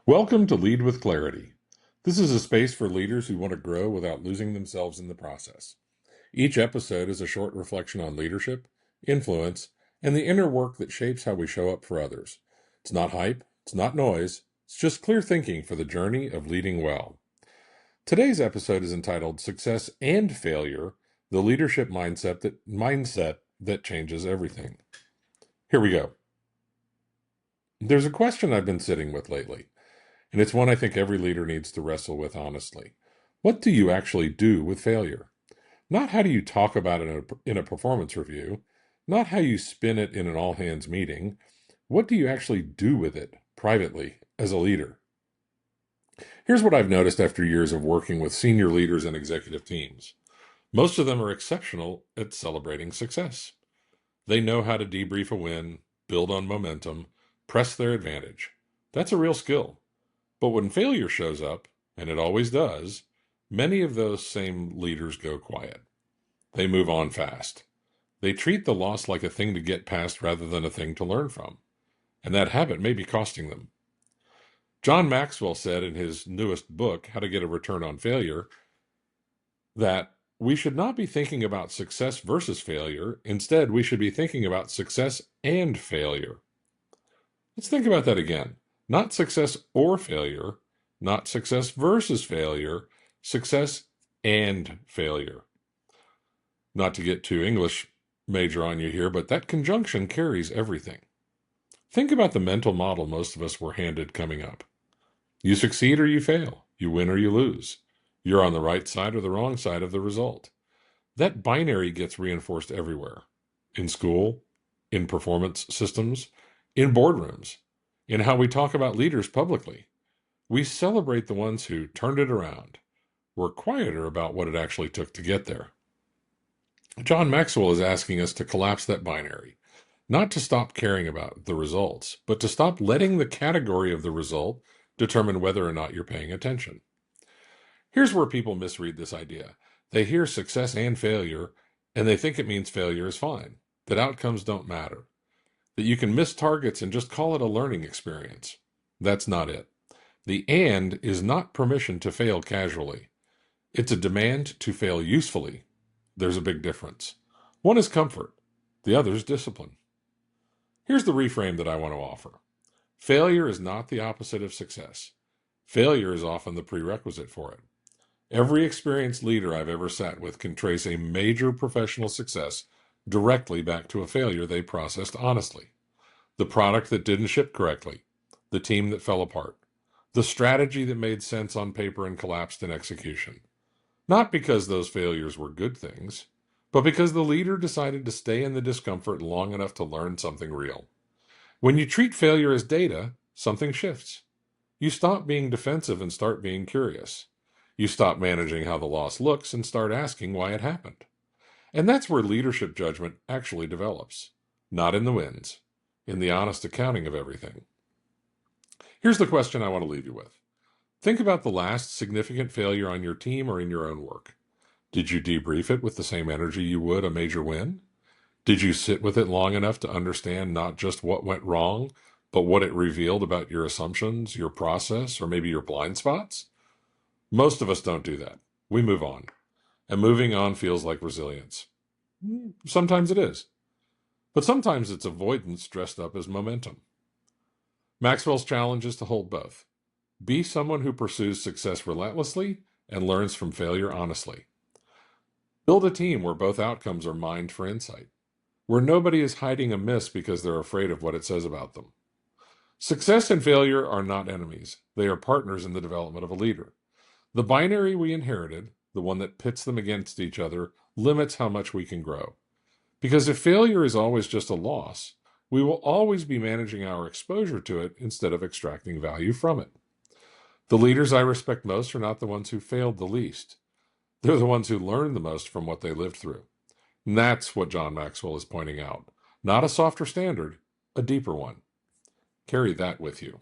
Welcome to Lead with Clarity. This is a space for leaders who want to grow without losing themselves in the process. Each episode is a short reflection on leadership, influence, and the inner work that shapes how we show up for others. It's not hype, it's not noise, it's just clear thinking for the journey of leading well. Today's episode is entitled Success and Failure, the Leadership Mindset that Changes Everything. Here we go. There's a question I've been sitting with lately. And it's one I think every leader needs to wrestle with honestly. What do you actually do with failure? Not how do you talk about it in a performance review, not how you spin it in an all hands meeting. What do you actually do with it privately as a leader? Here's what I've noticed after years of working with senior leaders and executive teams. Most of them are exceptional at celebrating success. They know how to debrief a win, build on momentum, press their advantage. That's a real skill. But when failure shows up, and it always does, many of those same leaders go quiet. They move on fast. They treat the loss like a thing to get past rather than a thing to learn from. And that habit may be costing them. John Maxwell said in his newest book, How to Get a Return on Failure, that we should not be thinking about success versus failure. Instead, we should be thinking about success and failure. Let's think about that again. Not success or failure, not success versus failure, success and failure. Not to get too English major on you here, but that conjunction carries everything. Think about the mental model most of us were handed coming up. You succeed or you fail. You win or you lose. You're on the right side or the wrong side of the result. That binary gets reinforced everywhere. In school, in performance systems, in boardrooms, in how we talk about leaders publicly. We celebrate the ones who turned it around. We're quieter about what it actually took to get there. John Maxwell is asking us to collapse that binary, not to stop caring about the results, but to stop letting the category of the result determine whether or not you're paying attention. Here's where people misread this idea. They hear success and failure, and they think it means failure is fine, that outcomes don't matter, that you can miss targets and just call it a learning experience. That's not it. The and is not permission to fail casually. It's a demand to fail usefully. There's a big difference. One is comfort. The other is discipline. Here's the reframe that I want to offer. Failure is not the opposite of success. Failure is often the prerequisite for it. Every experienced leader I've ever sat with can trace a major professional success directly back to a failure they processed honestly. The product that didn't ship correctly, the team that fell apart, the strategy that made sense on paper and collapsed in execution. Not because those failures were good things, but because the leader decided to stay in the discomfort long enough to learn something real. When you treat failure as data, something shifts. You stop being defensive and start being curious. You stop managing how the loss looks and start asking why it happened. And that's where leadership judgment actually develops. Not in the wins, in the honest accounting of everything. Here's the question I want to leave you with. Think about the last significant failure on your team or in your own work. Did you debrief it with the same energy you would a major win? Did you sit with it long enough to understand not just what went wrong, but what it revealed about your assumptions, your process, or maybe your blind spots? Most of us don't do that. We move on. And moving on feels like resilience. Sometimes it is. But sometimes it's avoidance dressed up as momentum. Maxwell's challenge is to hold both. Be someone who pursues success relentlessly and learns from failure honestly. Build a team where both outcomes are mined for insight, where nobody is hiding a miss because they're afraid of what it says about them. Success and failure are not enemies. They are partners in the development of a leader. The binary we inherited, the one that pits them against each other, limits how much we can grow. Because if failure is always just a loss, we will always be managing our exposure to it instead of extracting value from it. The leaders I respect most are not the ones who failed the least. They're the ones who learned the most from what they lived through. And that's what John Maxwell is pointing out. Not a softer standard, a deeper one. Carry that with you.